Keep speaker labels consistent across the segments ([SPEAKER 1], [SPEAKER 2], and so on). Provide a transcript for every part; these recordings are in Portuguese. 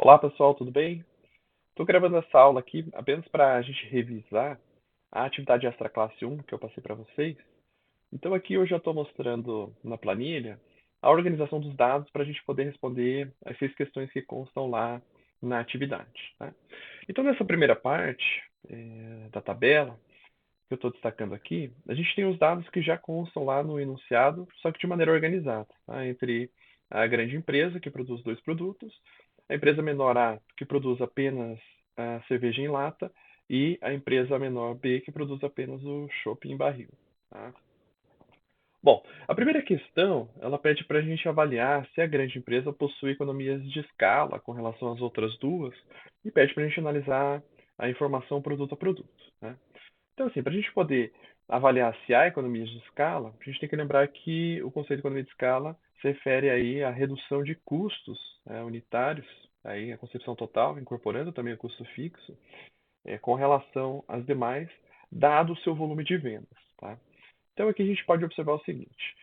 [SPEAKER 1] Olá pessoal, tudo bem? Estou gravando essa aula aqui apenas para a gente revisar a atividade extra classe 1 que eu passei para vocês. Então aqui eu já estou mostrando na planilha a organização dos dados para a gente poder responder as 6 questões que constam lá na atividade, tá? Então nessa primeira parte da tabela que eu estou destacando aqui, a gente tem os dados que já constam lá no enunciado, só que de maneira organizada, tá? Entre a grande empresa que produz dois produtos, a empresa menor A que produz apenas a cerveja em lata e a empresa menor B que produz apenas o chopp em barril, tá? Bom, a primeira questão, ela pede para a gente avaliar se a grande empresa possui economias de escala com relação às outras duas e pede para a gente analisar a informação produto a produto, né? Então, assim, para a gente poder avaliar se há economias de escala, a gente tem que lembrar que o conceito de economia de escala se refere aí à redução de custos unitários, aí a concepção total, incorporando também o custo fixo, com relação às demais, dado o seu volume de vendas, tá? Então, aqui a gente pode observar o seguinte: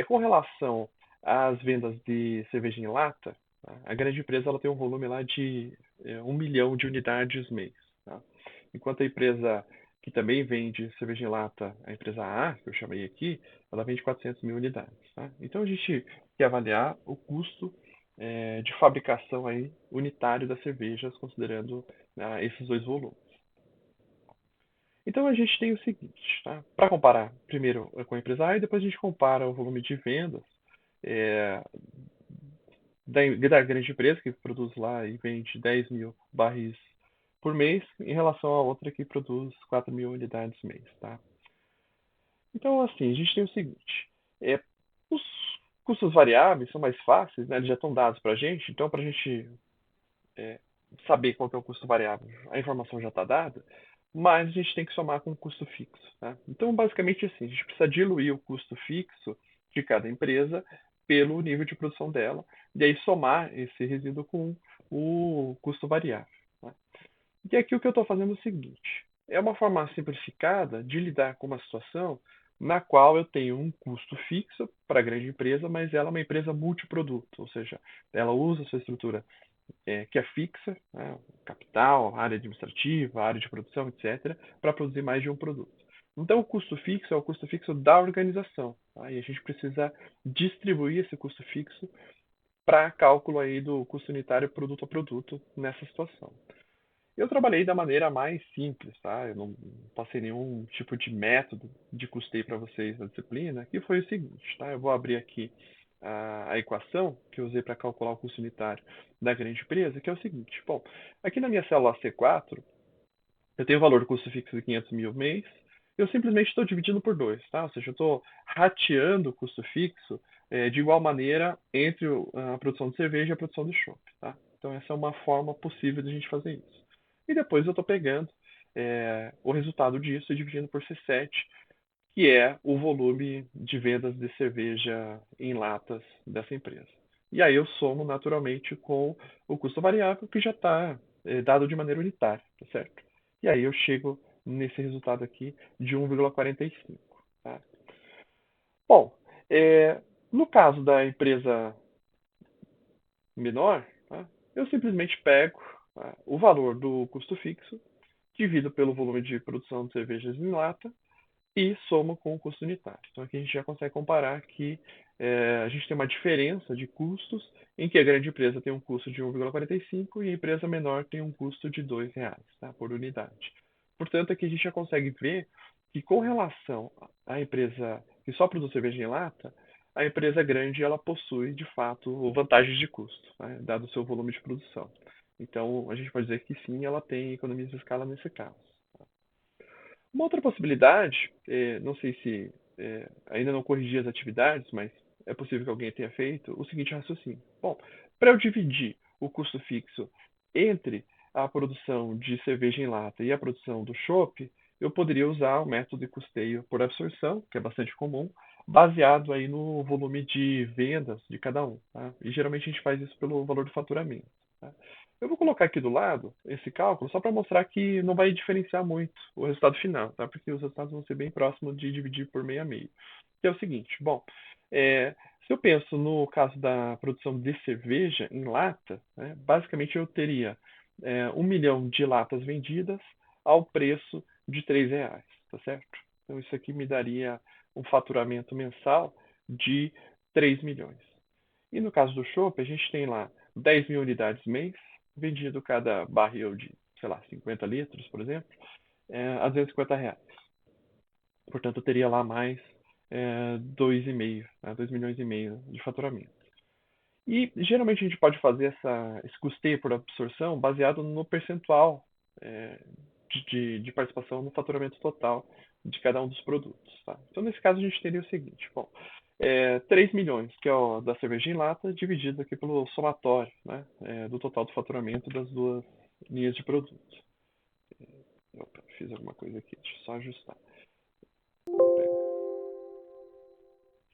[SPEAKER 1] com relação às vendas de cerveja em lata, tá? A grande empresa ela tem um volume lá de 1 milhão de unidades mês, tá? Enquanto a empresa que também vende cerveja em lata, a empresa A, que eu chamei aqui, ela vende 400 mil unidades, tá? Então, a gente quer avaliar o custo de fabricação aí unitário das cervejas, considerando esses dois volumes. Então a gente tem o seguinte, tá? Para comparar primeiro com a empresa A e depois a gente compara o volume de vendas é, da grande empresa que produz lá e vende 10 mil barris por mês em relação à outra que produz 4 mil unidades mês, tá? Então assim, a gente tem o seguinte, os custos variáveis são mais fáceis, né? Eles já estão dados para a gente, então para a gente é, saber qual que é o custo variável, a informação já está dada, mas a gente tem que somar com o custo fixo, tá? Então, basicamente assim, a gente precisa diluir o custo fixo de cada empresa pelo nível de produção dela, e aí somar esse resíduo com o custo variável, tá? E aqui o que eu estou fazendo é o seguinte, é uma forma simplificada de lidar com uma situação na qual eu tenho um custo fixo para a grande empresa, mas ela é uma empresa multiproduto, ou seja, ela usa a sua estrutura que é fixa, né, capital, área administrativa, área de produção, etc., para produzir mais de um produto. Então, o custo fixo é o custo fixo da organização, tá? E a gente precisa distribuir esse custo fixo para cálculo aí do custo unitário produto a produto nessa situação. Eu trabalhei da maneira mais simples, tá? Eu não passei nenhum tipo de método de custeio para vocês na disciplina, que foi o seguinte, tá? Eu vou abrir aqui a equação que eu usei para calcular o custo unitário da grande empresa, que é o seguinte. Bom, aqui na minha célula C4, eu tenho o valor do custo fixo de 500 mil mês, eu simplesmente estou dividindo por 2, tá? Ou seja, eu estou rateando o custo fixo de igual maneira entre a produção de cerveja e a produção de chopp, tá? Então essa é uma forma possível de a gente fazer isso. E depois eu estou pegando o resultado disso e dividindo por C7, que é o volume de vendas de cerveja em latas dessa empresa. E aí eu somo naturalmente com o custo variável, que já está dado de maneira unitária, tá certo? E aí eu chego nesse resultado aqui de 1,45. Tá? Bom, no caso da empresa menor, tá? Eu simplesmente pego o valor do custo fixo, divido pelo volume de produção de cervejas em lata e somo com o custo unitário. Então aqui a gente já consegue comparar que a gente tem uma diferença de custos em que a grande empresa tem um custo de 1,45 e a empresa menor tem um custo de R$ 2, tá, por unidade. Portanto, aqui a gente já consegue ver que com relação à empresa que só produz cerveja em lata, a empresa grande ela possui de fato vantagens de custo, né, dado o seu volume de produção. Então a gente pode dizer que sim, ela tem economias de escala nesse caso. Uma outra possibilidade, não sei se ainda não corrigi as atividades, mas é possível que alguém tenha feito o seguinte raciocínio. Bom, para eu dividir o custo fixo entre a produção de cerveja em lata e a produção do chopp, eu poderia usar o método de custeio por absorção, que é bastante comum, baseado aí no volume de vendas de cada um, tá? E geralmente a gente faz isso pelo valor do faturamento, tá? Eu vou colocar aqui do lado esse cálculo só para mostrar que não vai diferenciar muito o resultado final, tá? Porque os resultados vão ser bem próximos de dividir por meio a meio. Que é o seguinte, bom, é, Se eu penso no caso da produção de cerveja em lata, né, basicamente eu teria 1 milhão de latas vendidas ao preço de R$ 3, tá certo? Então isso aqui me daria um faturamento mensal de 3 milhões. E no caso do chopp, a gente tem lá 10 mil unidades mês, vendido cada barril de, sei lá, 50 litros, por exemplo, a R$ 250. Portanto, eu teria lá mais 2,5, né, 2 milhões e meio de faturamento. E geralmente a gente pode fazer esse custeio por absorção baseado no percentual é, de participação no faturamento total de cada um dos produtos. Tá? Então, nesse caso, a gente teria o seguinte: bom, 3 milhões, que é o da cerveja em lata, dividido aqui pelo somatório, né, do total do faturamento das duas linhas de produto. Opa, fiz alguma coisa aqui, deixa eu só ajustar.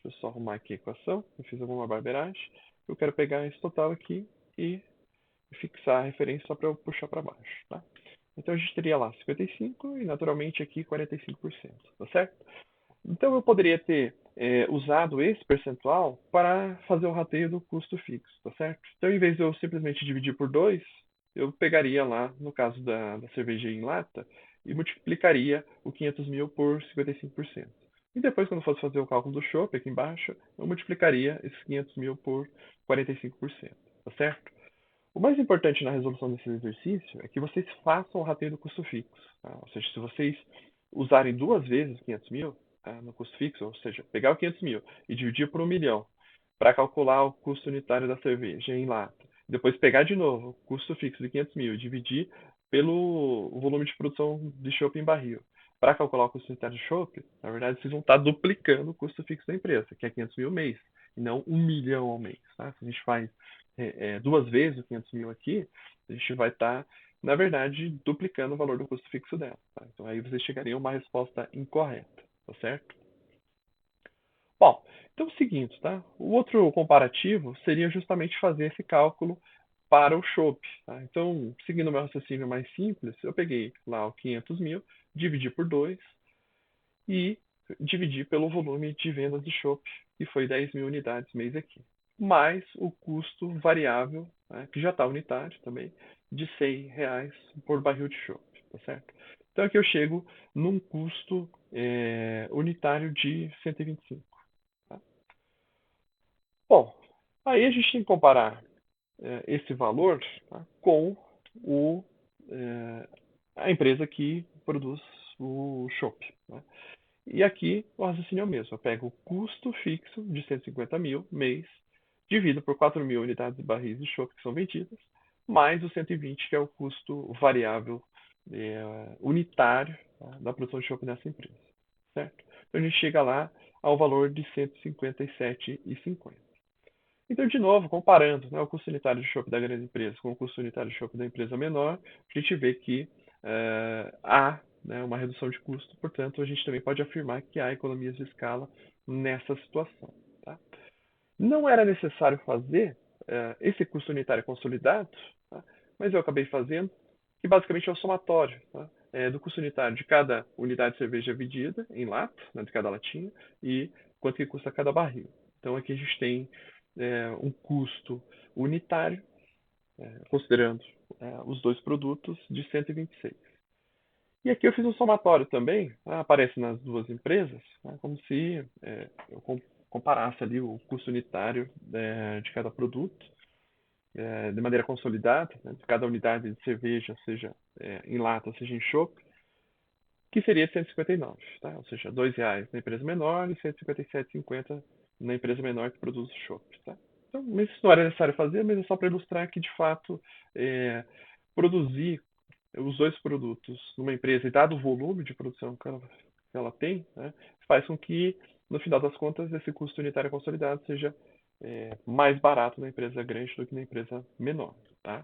[SPEAKER 1] Deixa eu só arrumar aqui a equação. Eu fiz alguma barbeiragem. Eu quero pegar esse total aqui e fixar a referência só para eu puxar para baixo. Tá? Então a gente teria lá 55% e naturalmente aqui 45%. Tá certo? Então eu poderia ter usado esse percentual para fazer o rateio do custo fixo. Tá certo? Então em vez de eu simplesmente dividir por 2, eu pegaria lá, no caso da cerveja em lata, e multiplicaria o 500 mil por 55%. E depois, quando fosse fazer o cálculo do chopp aqui embaixo, eu multiplicaria esses 500 mil por 45%. Tá certo? O mais importante na resolução desse exercício é que vocês façam o rateio do custo fixo. Tá? Ou seja, se vocês usarem duas vezes 500 mil tá, no custo fixo, ou seja, pegar o 500 mil e dividir por 1 milhão para calcular o custo unitário da cerveja em lata, depois pegar de novo o custo fixo de 500 mil e dividir pelo volume de produção de chopp em barril para calcular o custo unitário de chopp, na verdade vocês vão estar duplicando o custo fixo da empresa, que é 500 mil ao mês, e não 1 milhão ao mês. Tá? Se a gente faz duas vezes o 500 mil aqui, a gente vai estar, na verdade, duplicando o valor do custo fixo dela. Tá? Então aí vocês chegariam a uma resposta incorreta, tá certo? Bom, então é o seguinte, tá? O outro comparativo seria justamente fazer esse cálculo para o chopp. Tá? Então, seguindo o meu raciocínio mais simples, eu peguei lá o 500 mil, dividi por 2 e dividi pelo volume de vendas de chopp, que foi 10 mil unidades mês aqui. Mais o custo variável, né, que já está unitário também, de R$ 100 por barril de chopp, tá certo? Então aqui eu chego num custo unitário de 125. Tá? Bom, aí a gente tem que comparar esse valor tá, com o, é, a empresa que produz o chopp. Né? E aqui o raciocínio é o mesmo. Eu pego o custo fixo de 150 mil mês, divido por 4 mil unidades de barris de chopp que são vendidas, mais o 120, que é o custo variável unitário tá, da produção de chopp nessa empresa. Certo? Então a gente chega lá ao valor de 157,50. Então, de novo, comparando né, o custo unitário de chopp da grande empresa com o custo unitário de chopp da empresa menor, a gente vê que há né, uma redução de custo, portanto, a gente também pode afirmar que há economias de escala nessa situação. Tá? Não era necessário fazer esse custo unitário consolidado, tá? Mas eu acabei fazendo, que basicamente é o somatório tá? Do custo unitário de cada unidade de cerveja vendida em lata, né, de cada latinha, e quanto que custa cada barril. Então aqui a gente tem um custo unitário, considerando os dois produtos, de 126. E aqui eu fiz um somatório também, aparece nas duas empresas, como se eu comparasse ali o custo unitário de cada produto, de maneira consolidada, né, de cada unidade de cerveja, seja em lata, seja em chopp, que seria 159, tá? Ou seja, R$ 2 na empresa menor e 157,50 na empresa menor que produz chopp. Tá? Então, mas isso não era necessário fazer, mas é só para ilustrar que, de fato, produzir os dois produtos numa empresa, e dado o volume de produção que ela tem, né, faz com que, no final das contas, esse custo unitário consolidado seja mais barato na empresa grande do que na empresa menor. Tá?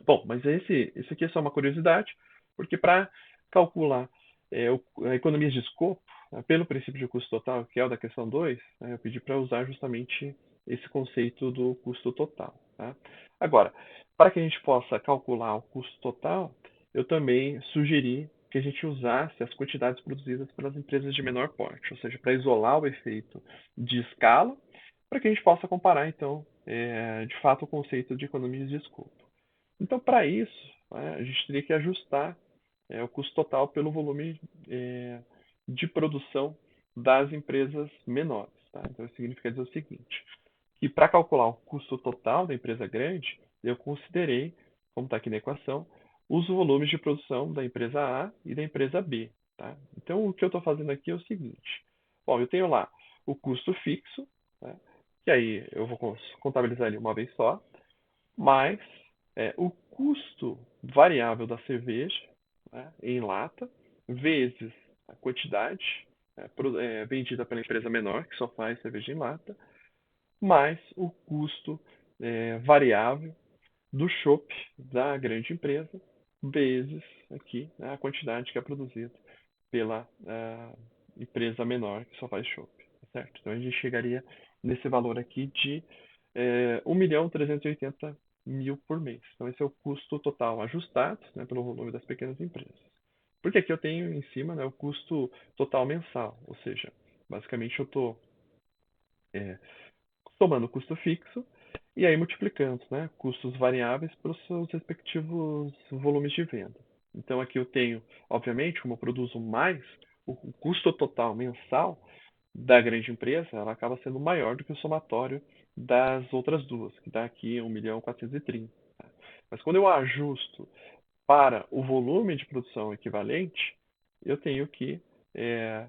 [SPEAKER 1] Bom, mas esse aqui é só uma curiosidade, porque para calcular a economia de escopo, né, pelo princípio de custo total, que é o da questão 2, né, eu pedi para usar justamente esse conceito do custo total. Tá? Agora, para que a gente possa calcular o custo total, eu também sugeri que a gente usasse as quantidades produzidas pelas empresas de menor porte, ou seja, para isolar o efeito de escala, para que a gente possa comparar, então, de fato, o conceito de economias de escopo. Então, para isso, né, a gente teria que ajustar o custo total pelo volume de produção das empresas menores. Tá? Então, isso significa dizer o seguinte, que para calcular o custo total da empresa grande, eu considerei, como está aqui na equação, os volumes de produção da empresa A e da empresa B. Tá? Então, o que eu estou fazendo aqui é o seguinte. Bom, eu tenho lá o custo fixo, né, que aí eu vou contabilizar ele uma vez só, mais o custo variável da cerveja, né, em lata, vezes a quantidade vendida pela empresa menor, que só faz cerveja em lata, mais o custo variável do chopp da grande empresa, vezes aqui, né, a quantidade que é produzida pela empresa menor que só faz chopp. Certo? Então a gente chegaria nesse valor aqui de 1.380.000 por mês. Então esse é o custo total ajustado, né, pelo volume das pequenas empresas. Porque aqui eu tenho em cima, né, o custo total mensal, ou seja, basicamente eu estou tomando o custo fixo e aí multiplicando, né, custos variáveis pelos seus respectivos volumes de venda. Então aqui eu tenho, obviamente, como eu produzo mais, o custo total mensal da grande empresa ela acaba sendo maior do que o somatório das outras duas, que dá aqui 1.430.000. Tá? Mas quando eu ajusto para o volume de produção equivalente, eu tenho que é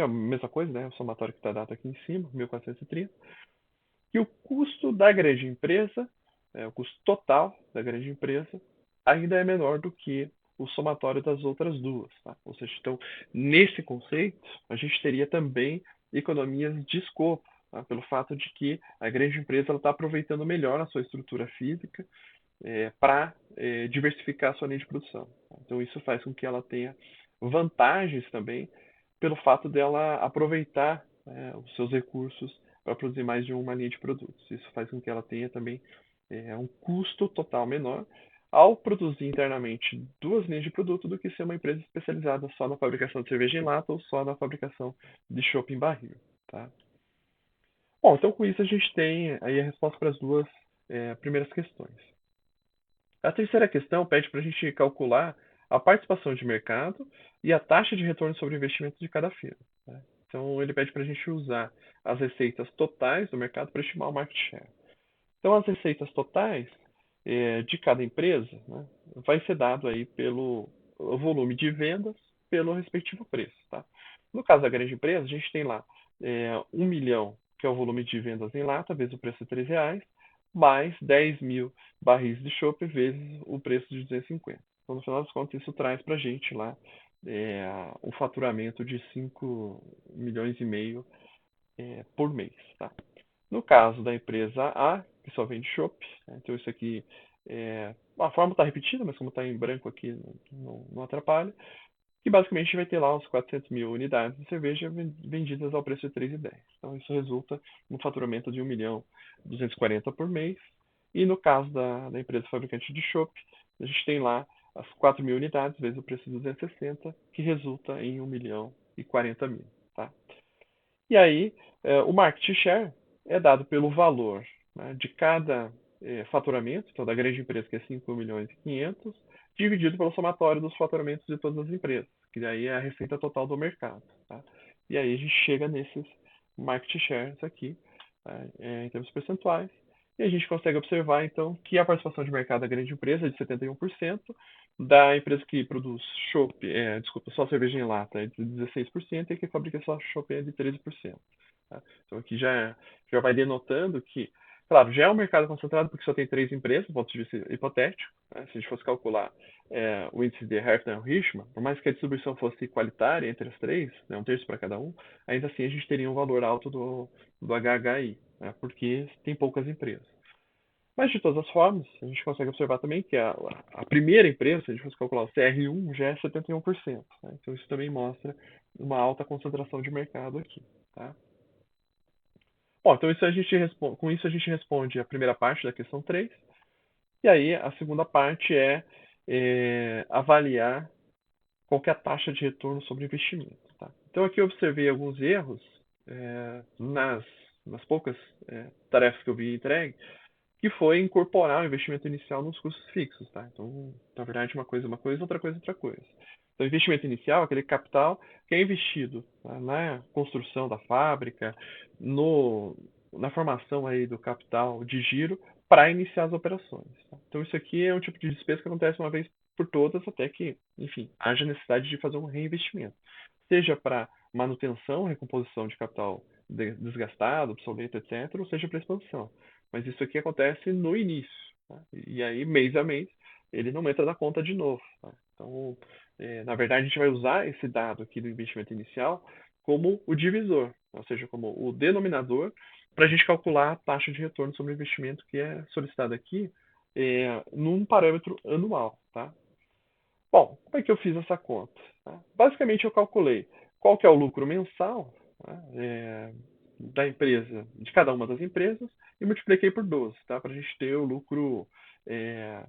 [SPEAKER 1] a mesma coisa, né? O somatório que está dado aqui em cima, 1.430, que o custo da grande empresa, o custo total da grande empresa, ainda é menor do que o somatório das outras duas. Tá? Ou seja, então, nesse conceito, a gente teria também economias de escopo, tá? Pelo fato de que a grande empresa está aproveitando melhor a sua estrutura física para diversificar a sua linha de produção. Tá? Então, isso faz com que ela tenha vantagens também pelo fato dela aproveitar os seus recursos para produzir mais de uma linha de produtos. Isso faz com que ela tenha também um custo total menor ao produzir internamente duas linhas de produto do que ser uma empresa especializada só na fabricação de cerveja em lata ou só na fabricação de chopp em barril. Tá? Bom, então com isso a gente tem aí a resposta para as duas primeiras questões. A terceira questão pede para a gente calcular a participação de mercado e a taxa de retorno sobre investimento de cada firma. Né? Então, ele pede para a gente usar as receitas totais do mercado para estimar o market share. Então, as receitas totais de cada empresa, né, vai ser dado aí pelo volume de vendas pelo respectivo preço. Tá? No caso da grande empresa, a gente tem lá 1 milhão, que é o volume de vendas em lata, vezes o preço de R$ 3, mais 10.000 barris de chopp vezes o preço de 250. Então, no final das contas, isso traz para a gente lá um faturamento de 5,5 milhões por mês. Tá? No caso da empresa A, que só vende chopp, né, então isso aqui, a forma está repetida, mas como está em branco aqui, não atrapalha, que basicamente vai ter lá uns 400.000 unidades de cerveja vendidas ao preço de 3,10. Então isso resulta no faturamento de 1.240.000 por mês. E no caso da empresa fabricante de chopp, a gente tem lá as 4.000 unidades vezes o preço de 260, que resulta em 1.040.000. Tá? E aí, o market share é dado pelo valor, né, de cada faturamento, então da grande empresa que é 5.500.000, dividido pelo somatório dos faturamentos de todas as empresas, que daí é a receita total do mercado. Tá? E aí a gente chega nesses market shares aqui, tá, em termos percentuais, e a gente consegue observar, então, que a participação de mercado da grande empresa é de 71%, da empresa que produz chopp, só cerveja em lata é de 16% e a que fabrica só chopp é de 13%. Tá? Então aqui já vai denotando que, claro, já é um mercado concentrado porque só tem três empresas, do ponto de vista hipotético. Né? Se a gente fosse calcular o índice de Hertha-Hirschman, por mais que a distribuição fosse igualitária entre as três, né, um terço para cada um, ainda assim a gente teria um valor alto do HHI, né, porque tem poucas empresas. Mas, de todas as formas, a gente consegue observar também que a primeira empresa, se a gente fosse calcular o CR1, já é 71%. Né? Então, isso também mostra uma alta concentração de mercado aqui. Tá? Bom, então com isso a gente responde a primeira parte da questão 3. E aí, a segunda parte é avaliar qual que é a taxa de retorno sobre investimento. Tá? Então aqui eu observei alguns erros nas poucas tarefas que eu vi entregue, que foi incorporar o investimento inicial nos custos fixos. Tá? Então, na verdade, uma coisa, outra coisa, outra coisa. Então, o investimento inicial, aquele capital que é investido, tá, na construção da fábrica, no, na formação aí do capital de giro para iniciar as operações. Tá? Então, isso aqui é um tipo de despesa que acontece uma vez por todas, até que, enfim, haja necessidade de fazer um reinvestimento. Seja para manutenção, recomposição de capital desgastado, obsoleto, etc., ou seja para expansão. Mas isso aqui acontece no início. Tá? E aí, mês a mês, ele não entra na conta de novo. Tá? Então, na verdade, a gente vai usar esse dado aqui do investimento inicial como o divisor, ou seja, como o denominador, para a gente calcular a taxa de retorno sobre o investimento que é solicitada aqui num parâmetro anual. Tá? Bom, como é que eu fiz essa conta? Tá? Basicamente, eu calculei qual que é o lucro mensal, tá, da empresa, de cada uma das empresas, e multipliquei por 12, tá? Para a gente ter o lucro é,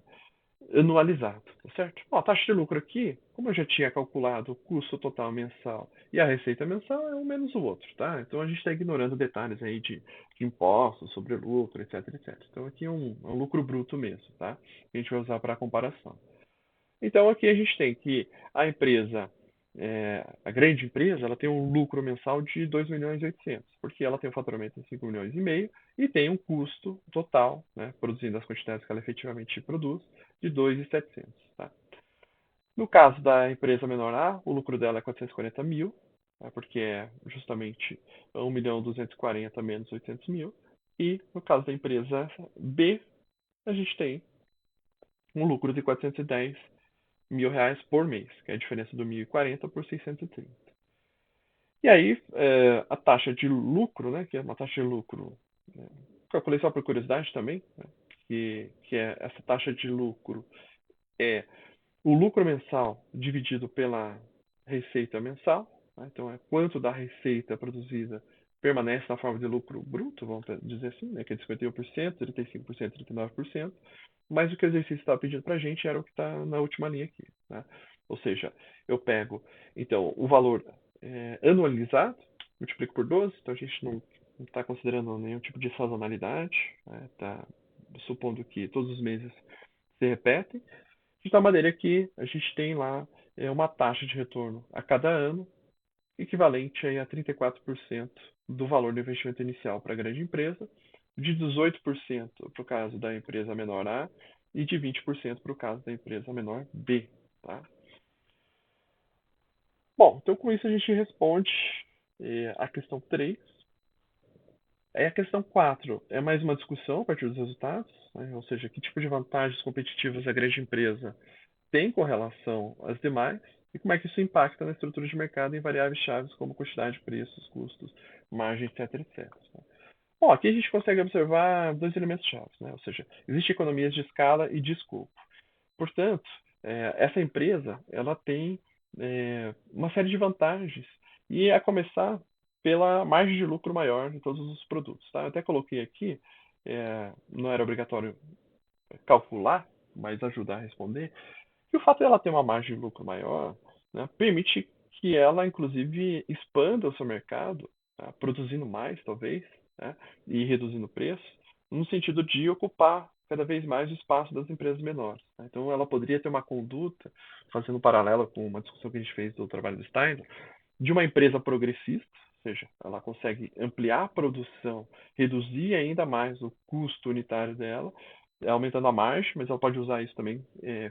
[SPEAKER 1] anualizado, tá certo? Bom, a taxa de lucro aqui, como eu já tinha calculado o custo total mensal e a receita mensal, é um menos o outro, tá? Então a gente está ignorando detalhes aí de impostos sobre lucro, etc, etc. Então aqui é um lucro bruto mesmo, tá? Que a gente vai usar para comparação. Então aqui a gente tem que a empresa, a grande empresa, ela tem um lucro mensal de 2 milhões e 800, porque ela tem um faturamento de 5 milhões e meio e tem um custo total, né, produzindo as quantidades que ela efetivamente produz, de 2.700. Tá? No caso da empresa menor A, o lucro dela é 440 mil, né, porque é justamente 1 milhão 240 menos 800 mil. E no caso da empresa B, a gente tem um lucro de 410 mil reais por mês, que é a diferença do 1.040 por 630. E aí, a taxa de lucro, né, que é uma taxa de lucro, né, calculei só por curiosidade também, né, que é essa taxa de lucro é o lucro mensal dividido pela receita mensal, né, então é quanto da receita produzida permanece na forma de lucro bruto, vamos dizer assim, né, que é de 51%, 35%, 39%, mas o que o exercício estava pedindo para a gente era o que está na última linha aqui. Né? Ou seja, eu pego então o valor anualizado, multiplico por 12, então a gente não está considerando nenhum tipo de sazonalidade, está supondo que todos os meses se repetem, de tal maneira que a gente tem lá uma taxa de retorno a cada ano equivalente aí a 34% do valor do investimento inicial para a grande empresa, de 18% para o caso da empresa menor A e de 20% para o caso da empresa menor B. Tá? Bom, então com isso a gente responde a questão 3. Aí a questão 4 é mais uma discussão a partir dos resultados, né? Ou seja, que tipo de vantagens competitivas a grande empresa tem com relação às demais e como é que isso impacta na estrutura de mercado em variáveis chaves como quantidade, preços, custos, margem, etc, etc. Bom, aqui a gente consegue observar dois elementos chaves, né? Ou seja, existem economias de escala e de escopo. Portanto, essa empresa ela tem uma série de vantagens e a começar pela margem de lucro maior de todos os produtos. Tá? Eu até coloquei aqui, não era obrigatório calcular, mas ajudar a responder, que o fato dela ter uma margem de lucro maior, né, permite que ela, inclusive, expanda o seu mercado, tá, produzindo mais, talvez, né, e reduzindo o preço, no sentido de ocupar cada vez mais o espaço das empresas menores. Tá? Então, ela poderia ter uma conduta, fazendo um paralelo com uma discussão que a gente fez do trabalho do Steiner, de uma empresa progressista, ou seja, ela consegue ampliar a produção, reduzir ainda mais o custo unitário dela, aumentando a margem, mas ela pode usar isso também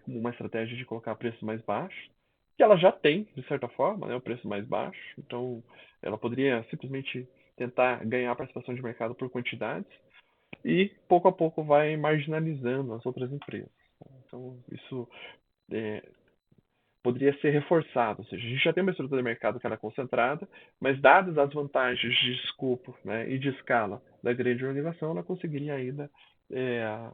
[SPEAKER 1] como uma estratégia de colocar preços mais baixos, que ela já tem, de certa forma, né, o preço mais baixo, então ela poderia simplesmente tentar ganhar a participação de mercado por quantidades e pouco a pouco vai marginalizando as outras empresas. Então isso é, poderia ser reforçado. Ou seja, a gente já tem uma estrutura de mercado que era concentrada, mas dadas as vantagens de escopo, né, e de escala da grande organização, ela conseguiria ainda, é,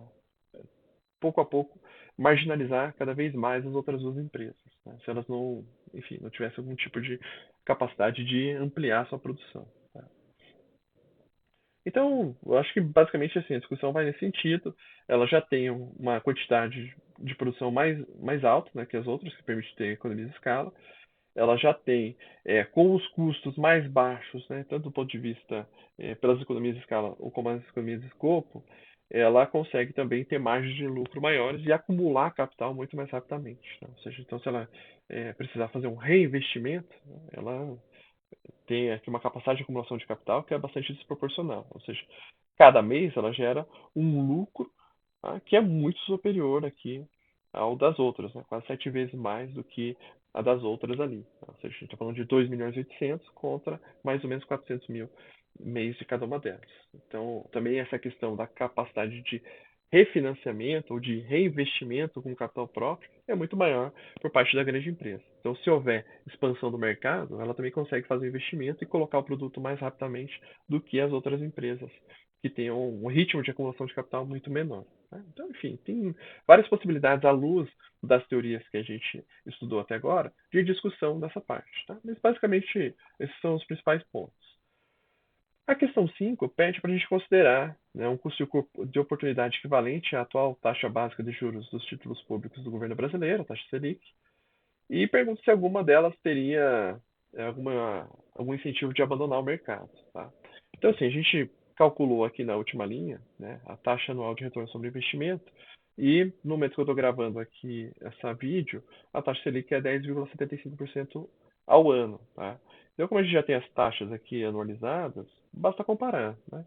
[SPEAKER 1] pouco a pouco, marginalizar cada vez mais as outras duas empresas, né, se elas não, enfim, não tivessem algum tipo de capacidade de ampliar sua produção. Tá? Então, eu acho que basicamente assim, a discussão vai nesse sentido. Ela já tem uma quantidade de produção mais alto, né, que as outras, que permite ter economia de escala. Ela já tem, com os custos mais baixos, né, tanto do ponto de vista pelas economias de escala ou como as economias de escopo, ela consegue também ter margens de lucro maiores e acumular capital muito mais rapidamente, né? Ou seja, então se ela precisar fazer um reinvestimento, ela tem aqui uma capacidade de acumulação de capital que é bastante desproporcional. Ou seja, cada mês ela gera um lucro, tá, que é muito superior aqui ao das outras, né? Quase 7 vezes mais do que a das outras ali. Tá? Ou seja, a gente está falando de 2 milhões e 800 contra mais ou menos 400 mil mês de cada uma delas. Então, também essa questão da capacidade de refinanciamento ou de reinvestimento com capital próprio é muito maior por parte da grande empresa. Então, se houver expansão do mercado, ela também consegue fazer investimento e colocar o produto mais rapidamente do que as outras empresas que têm um ritmo de acumulação de capital muito menor. Né? Então, enfim, tem várias possibilidades à luz das teorias que a gente estudou até agora de discussão dessa parte. Tá? Mas, basicamente, esses são os principais pontos. A questão 5 pede para a gente considerar, né, um custo de oportunidade equivalente à atual taxa básica de juros dos títulos públicos do governo brasileiro, a taxa Selic, e pergunta se alguma delas teria algum incentivo de abandonar o mercado. Tá? Então, assim, a gente calculou aqui na última linha, né, a taxa anual de retorno sobre investimento, e no momento que eu estou gravando aqui essa vídeo, a taxa Selic é 10,75% ao ano. Tá? Então, como a gente já tem as taxas aqui anualizadas, basta comparar. Né?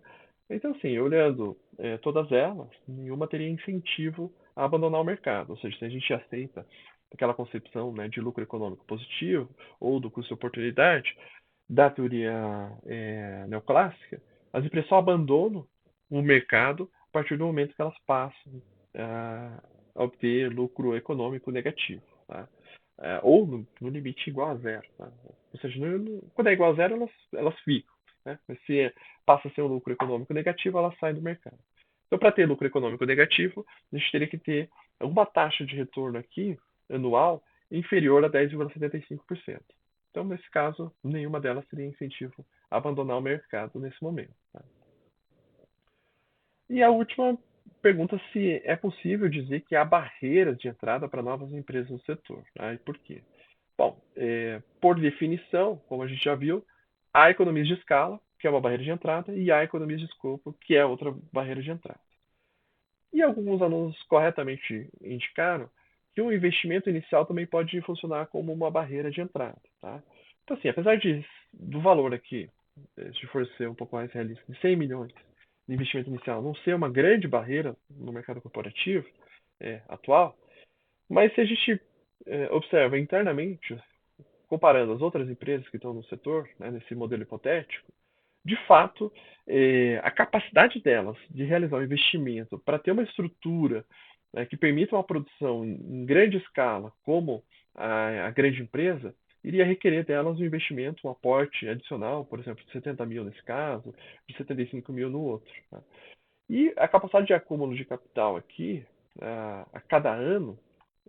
[SPEAKER 1] Então, assim, olhando todas elas, nenhuma teria incentivo a abandonar o mercado. Ou seja, se a gente aceita aquela concepção, né, de lucro econômico positivo ou do custo de oportunidade da teoria neoclássica, as empresas só abandonam o mercado a partir do momento que elas passam a obter lucro econômico negativo. Tá? Ou no limite igual a zero. Tá? Ou seja, quando é igual a zero, elas ficam. Né? Mas se passa a ser um lucro econômico negativo, elas saem do mercado. Então, para ter lucro econômico negativo, a gente teria que ter alguma taxa de retorno aqui, anual, inferior a 10,75%. Então, nesse caso, nenhuma delas teria incentivo a abandonar o mercado nesse momento. Tá? E a última pergunta se é possível dizer que há barreiras de entrada para novas empresas no setor. Tá? E por quê? Bom, por definição, como a gente já viu, há economias de escala, que é uma barreira de entrada, e há economias de escopo, que é outra barreira de entrada. E alguns alunos corretamente indicaram que o investimento inicial também pode funcionar como uma barreira de entrada. Tá? Então, assim, apesar do valor aqui, se for ser um pouco mais realista, de 100 milhões de investimento inicial não ser uma grande barreira no mercado corporativo atual, mas se a gente observa internamente, comparando as outras empresas que estão no setor, né, nesse modelo hipotético, de fato, a capacidade delas de realizar um investimento para ter uma estrutura, né, que permita uma produção em grande escala, como a grande empresa, iria requerer delas um investimento, um aporte adicional, por exemplo, de 70 mil nesse caso, de 75 mil no outro. Tá? E a capacidade de acúmulo de capital aqui, a cada ano,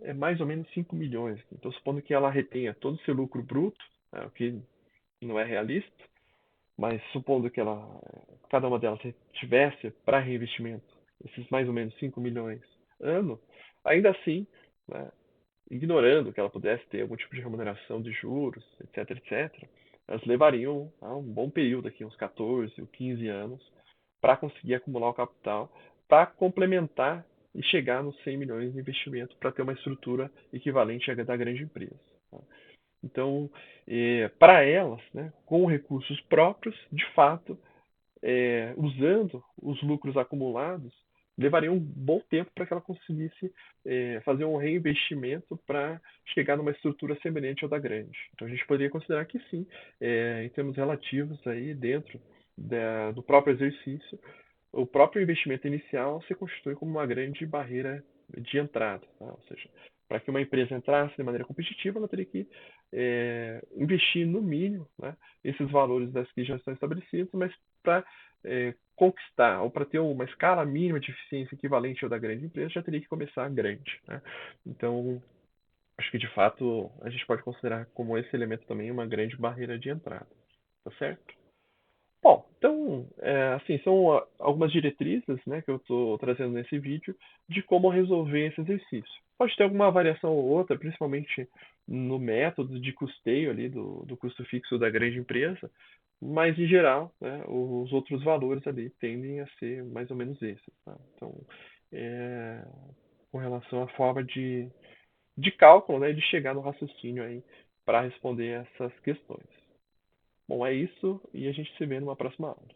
[SPEAKER 1] é mais ou menos 5 milhões. Então, supondo que ela retenha todo o seu lucro bruto, né, o que não é realista, mas supondo que cada uma delas tivesse para reinvestimento esses mais ou menos 5 milhões ano, ainda assim, né, ignorando que ela pudesse ter algum tipo de remuneração de juros, etc, etc, elas levariam a um bom período aqui, uns 14 ou 15 anos, para conseguir acumular o capital, para complementar e chegar nos 100 milhões de investimento para ter uma estrutura equivalente à da grande empresa. Tá? Então, para elas, né, com recursos próprios, de fato, usando os lucros acumulados, levaria um bom tempo para que ela conseguisse fazer um reinvestimento para chegar numa estrutura semelhante ao da grande. Então, a gente poderia considerar que sim, em termos relativos aí dentro do próprio exercício, o próprio investimento inicial se constitui como uma grande barreira de entrada. Tá? Ou seja, para que uma empresa entrasse de maneira competitiva, ela teria que investir no mínimo, né, esses valores das que já estão estabelecidos, mas para conquistar ou para ter uma escala mínima de eficiência equivalente ao da grande empresa, já teria que começar grande. Né? Então, acho que de fato a gente pode considerar como esse elemento também uma grande barreira de entrada. Tá certo? Bom, então, assim, são algumas diretrizes, né, que eu estou trazendo nesse vídeo de como resolver esse exercício. Pode ter alguma variação ou outra, principalmente no método de custeio ali do custo fixo da grande empresa, mas em geral, né, os outros valores ali tendem a ser mais ou menos esses, tá? Então, é, com relação à forma de cálculo, né, de chegar no raciocínio aí para responder essas questões. Bom, é isso e a gente se vê numa próxima aula.